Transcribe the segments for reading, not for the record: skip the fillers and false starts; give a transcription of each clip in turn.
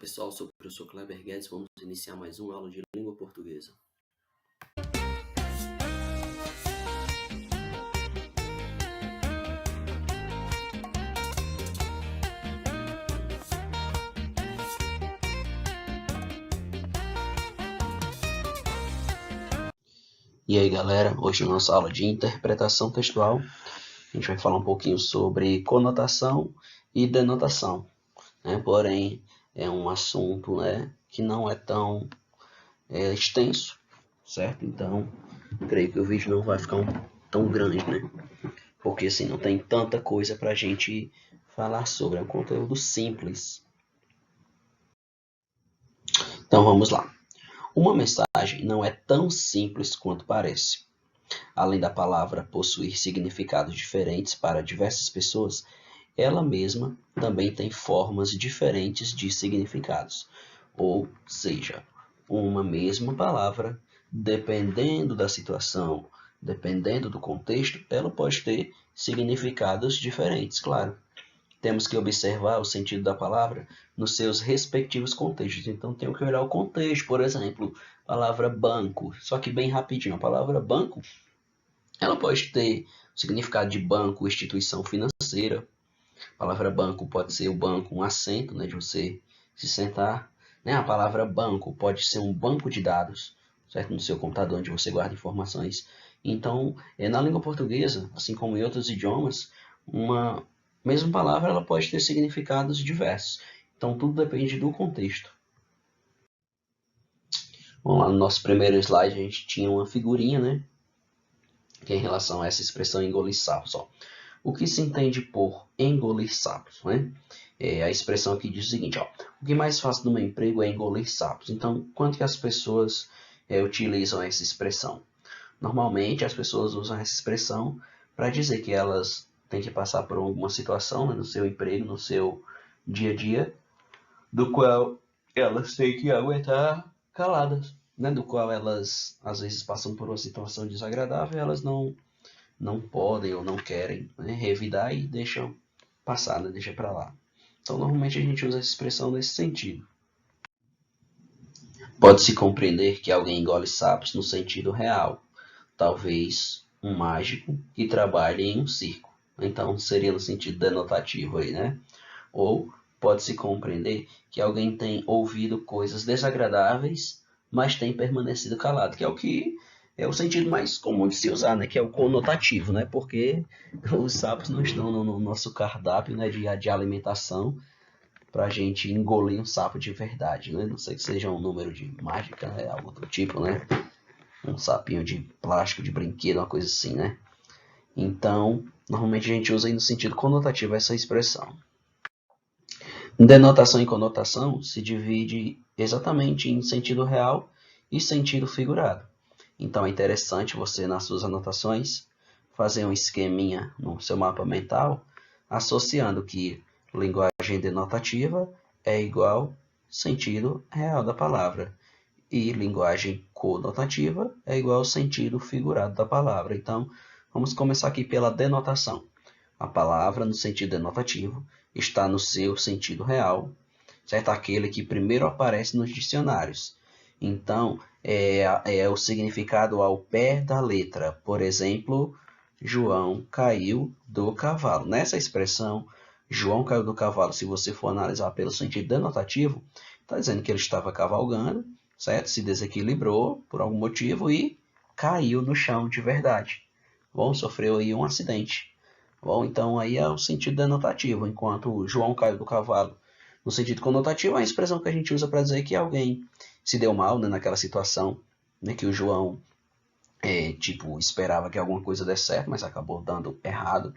pessoal, sou o professor Kleber Guedes. Vamos iniciar mais uma aula de língua portuguesa. E aí galera, hoje na nossa aula de interpretação textual, a gente vai falar um pouquinho sobre conotação e denotação, né? Porém, é um assunto, né, que não é tão extenso, certo? Então, creio que o vídeo não vai ficar tão grande, né? Porque assim, não tem tanta coisa para a gente falar sobre, é um conteúdo simples. Então vamos lá. Uma mensagem não é tão simples quanto parece. Além da palavra possuir significados diferentes para diversas pessoas, ela mesma também tem formas diferentes de significados. Ou seja, uma mesma palavra, dependendo da situação, dependendo do contexto, ela pode ter significados diferentes, claro. Temos que observar o sentido da palavra nos seus respectivos contextos. Então, tenho que olhar o contexto. Por exemplo, a palavra banco. Só que bem rapidinho, a palavra banco, ela pode ter o significado de banco, instituição financeira. A palavra banco pode ser o banco, um assento, né, de você se sentar. Né? A palavra banco pode ser um banco de dados, certo? No seu computador, onde você guarda informações. Então, na língua portuguesa, assim como em outros idiomas, uma mesma palavra ela pode ter significados diversos. Então, tudo depende do contexto. Vamos lá, no nosso primeiro slide, a gente tinha uma figurinha, né? Que é em relação a essa expressão engolir sapos. Ó. O que se entende por engolir sapos? Né? A expressão aqui diz o seguinte, ó, o que mais faço no meu emprego é engolir sapos. Então, quanto que as pessoas utilizam essa expressão? Normalmente, as pessoas usam essa expressão para dizer que elas têm que passar por alguma situação, né, no seu emprego, no seu dia a dia, do qual elas têm que aguentar caladas, né, do qual elas, às vezes, passam por uma situação desagradável e elas não podem ou não querem, né, revidar e deixam passar, né, deixa para lá. Então, normalmente a gente usa essa expressão nesse sentido. Pode-se compreender que alguém engole sapos no sentido real, talvez um mágico que trabalhe em um circo. Então, seria no sentido denotativo aí, né? Ou pode-se compreender que alguém tem ouvido coisas desagradáveis, mas tem permanecido calado, que é o que é o sentido mais comum de se usar, né? Que é o conotativo, né? Porque os sapos não estão no nosso cardápio, né, de alimentação para a gente engolir um sapo de verdade, né? Não sei que seja um número de mágica, né? Algo do tipo, né? Um sapinho de plástico, de brinquedo, uma coisa assim, né? Então, normalmente a gente usa aí no sentido conotativo essa expressão. Denotação e conotação se divide exatamente em sentido real e sentido figurado. Então é interessante você, nas suas anotações, fazer um esqueminha no seu mapa mental, associando que linguagem denotativa é igual sentido real da palavra. E linguagem conotativa é igual ao sentido figurado da palavra. Então, vamos começar aqui pela denotação. A palavra, no sentido denotativo, está no seu sentido real, certo? Aquele que primeiro aparece nos dicionários. Então, é o significado ao pé da letra. Por exemplo, João caiu do cavalo. Nessa expressão, João caiu do cavalo, se você for analisar pelo sentido denotativo, está dizendo que ele estava cavalgando, certo? Se desequilibrou por algum motivo e caiu no chão de verdade. Bom, sofreu aí um acidente. Bom, então aí é o sentido denotativo, enquanto João caiu do cavalo. No sentido conotativo, é a expressão que a gente usa para dizer que alguém se deu mal, né, naquela situação, né, que o João esperava que alguma coisa desse certo, mas acabou dando errado.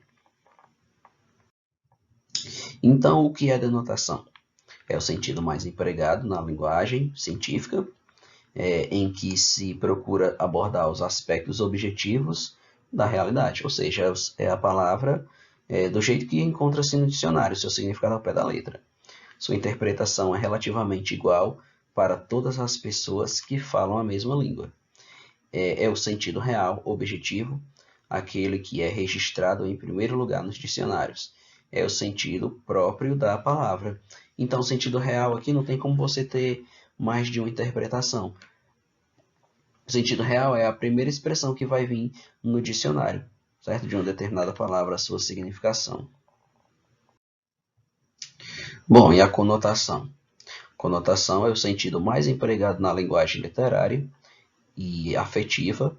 Então, o que é denotação? É o sentido mais empregado na linguagem científica, em que se procura abordar os aspectos objetivos da realidade, ou seja, é a palavra do jeito que encontra-se no dicionário, seu significado ao pé da letra. Sua interpretação é relativamente igual para todas as pessoas que falam a mesma língua. É o sentido real, objetivo, aquele que é registrado em primeiro lugar nos dicionários. É o sentido próprio da palavra Então, o sentido real aqui não tem como você ter mais de uma interpretação. O sentido real é a primeira expressão que vai vir no dicionário, certo? De uma determinada palavra, a sua significação. Bom, e a conotação? Conotação é o sentido mais empregado na linguagem literária e afetiva,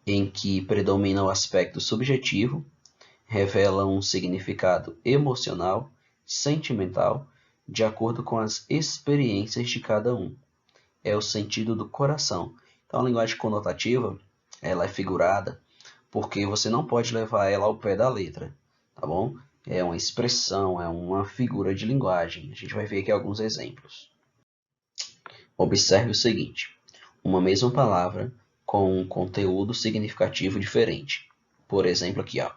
em que predomina o aspecto subjetivo, revela um significado emocional, sentimental, de acordo com as experiências de cada um. É o sentido do coração. Então, a linguagem conotativa, ela é figurada, porque você não pode levar ela ao pé da letra, tá bom? É uma expressão, é uma figura de linguagem. A gente vai ver aqui alguns exemplos. Observe o seguinte: uma mesma palavra com um conteúdo significativo diferente. Por exemplo, aqui, ó.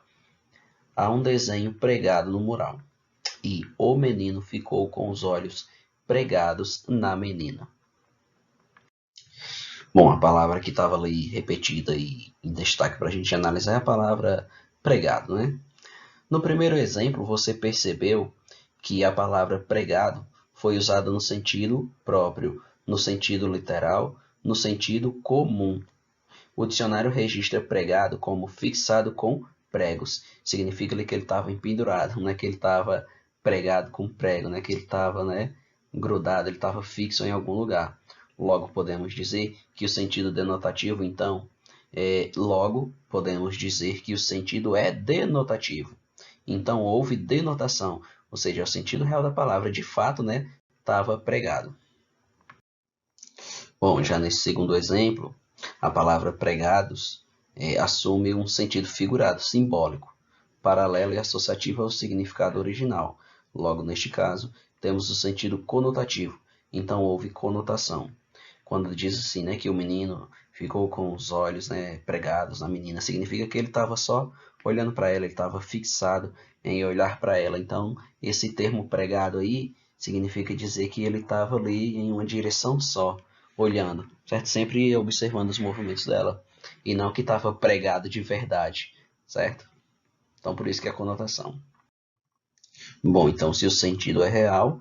Há um desenho pregado no mural e o menino ficou com os olhos pregados na menina. Bom, a palavra que estava ali repetida e em destaque para a gente analisar é a palavra pregado, né? No primeiro exemplo, você percebeu que a palavra pregado foi usada no sentido próprio, no sentido literal, no sentido comum. O dicionário registra pregado como fixado com pregos. Significa que ele estava empendurado, não é que ele estava pregado com prego, não é que ele estava, grudado, ele estava fixo em algum lugar. Logo, podemos dizer que o sentido denotativo, então, logo, podemos dizer que o sentido é denotativo. Então, houve denotação, ou seja, o sentido real da palavra, de fato, estava pregado. Bom, já nesse segundo exemplo, a palavra pregados assume um sentido figurado, simbólico, paralelo e associativo ao significado original. Logo, neste caso, temos o sentido conotativo, então houve conotação. Quando diz assim, que o menino ficou com os olhos pregados na menina, significa que ele estava só olhando para ela, ele estava fixado em olhar para ela. Então, esse termo pregado aí significa dizer que ele estava ali em uma direção só, olhando, certo? Sempre observando os movimentos dela, e não que estava pregado de verdade, certo? Então, por isso que é a conotação. Bom, então, se o sentido é real,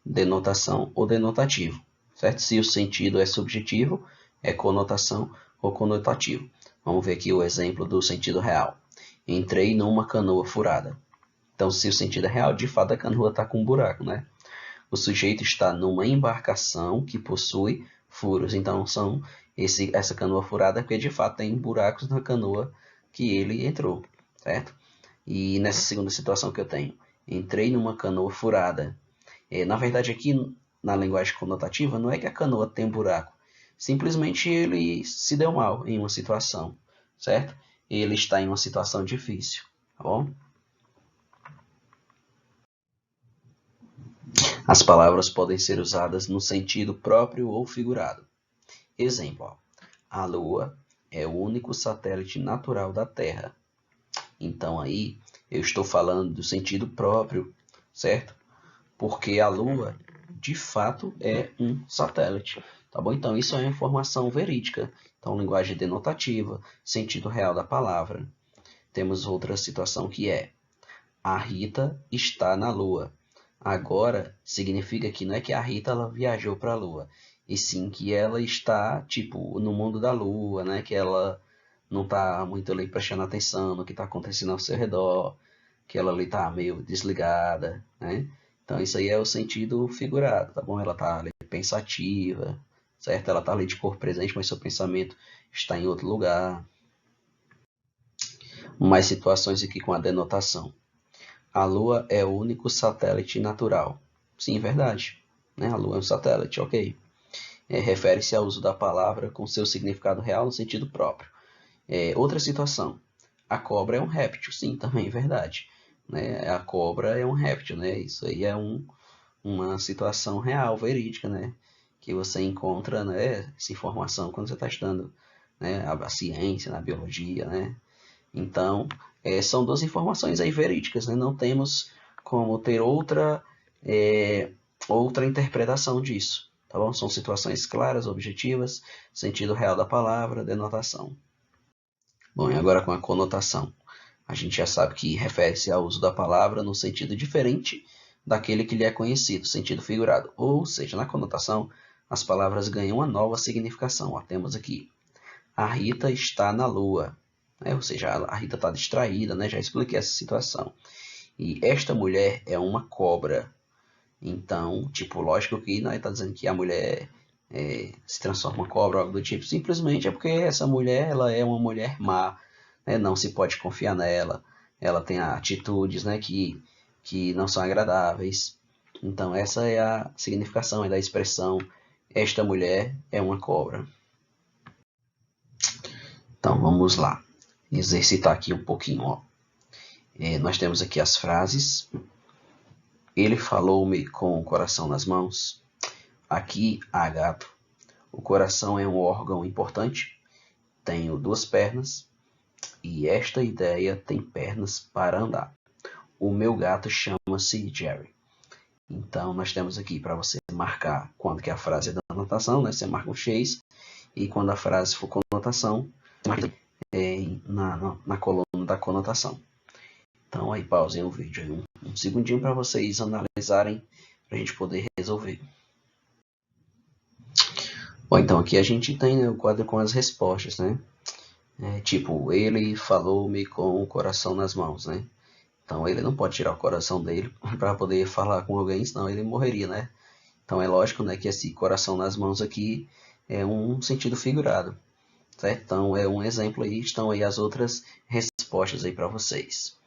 denotação ou denotativo, certo? Se o sentido é subjetivo, é conotação ou conotativo. Vamos ver aqui o exemplo do sentido real. Entrei numa canoa furada. Então, se o sentido é real, de fato a canoa está com um buraco, né? O sujeito está numa embarcação que possui furos. Então, essa canoa furada porque de fato tem buracos na canoa que ele entrou, certo? E nessa segunda situação que eu tenho, entrei numa canoa furada. Na verdade, aqui na linguagem conotativa, não é que a canoa tem buraco. Simplesmente ele se deu mal em uma situação, certo? Ele está em uma situação difícil, tá bom? As palavras podem ser usadas no sentido próprio ou figurado. Exemplo, ó, a Lua é o único satélite natural da Terra. Então aí eu estou falando do sentido próprio, certo? Porque a Lua, de fato, é um satélite. Tá bom? Então, isso é uma informação verídica. Então, linguagem denotativa, sentido real da palavra. Temos outra situação que é: a Rita está na Lua. Agora, significa que não é que a Rita ela viajou para a Lua, e sim que ela está, tipo, no mundo da Lua, né? Que ela não está muito ali prestando atenção no que está acontecendo ao seu redor, que ela ali está meio desligada, né? Então, isso aí é o sentido figurado, tá bom? Ela está ali pensativa, certo? Ela está ali de corpo presente, mas seu pensamento está em outro lugar. Mais situações aqui com a denotação. A Lua é o único satélite natural. Sim, verdade. A Lua é um satélite, ok. Refere-se ao uso da palavra com seu significado real no sentido próprio. Outra situação. A cobra é um réptil. Sim, também verdade. A cobra é um réptil. Isso aí é uma situação real, verídica, que você encontra essa informação quando você está estudando a ciência, na biologia. Então, são duas informações aí verídicas, não temos como ter outra interpretação disso, tá bom? São situações claras, objetivas, sentido real da palavra, denotação. Bom, e agora com a conotação. A gente já sabe que refere-se ao uso da palavra no sentido diferente daquele que lhe é conhecido, sentido figurado. Ou seja, na conotação, as palavras ganham uma nova significação. Ó, temos aqui, a Rita está na lua. Ou seja, a Rita está distraída, né? Já expliquei essa situação. E esta mulher é uma cobra. Então, tipo, lógico que não está dizendo que a mulher se transforma em uma cobra ou algo do tipo. Simplesmente é porque essa mulher, ela é uma mulher má, né? Não se pode confiar nela. Ela tem atitudes, né, que não são agradáveis. Então, essa é a significação da expressão esta mulher é uma cobra. Então, vamos lá. Exercitar aqui um pouquinho. Ó. Nós temos aqui as frases. Ele falou-me com o coração nas mãos. Aqui há gato. O coração é um órgão importante. Tenho 2 pernas. E esta ideia tem pernas para andar. O meu gato chama-se Jerry. Então, nós temos aqui para você marcar quando que a frase é da anotação, né? Você marca um X. E quando a frase for conotação, você marca na coluna da conotação. Então, aí pausem o vídeo aí um segundinho para vocês analisarem, para a gente poder resolver. Bom, então aqui a gente tem, né, o quadro com as respostas, né? Tipo, ele falou-me com o coração nas mãos, né? Então ele não pode tirar o coração dele para poder falar com alguém, senão ele morreria, né? Então é lógico, né, que esse coração nas mãos aqui é um sentido figurado, certo? Então é um exemplo aí, estão aí as outras respostas aí para vocês.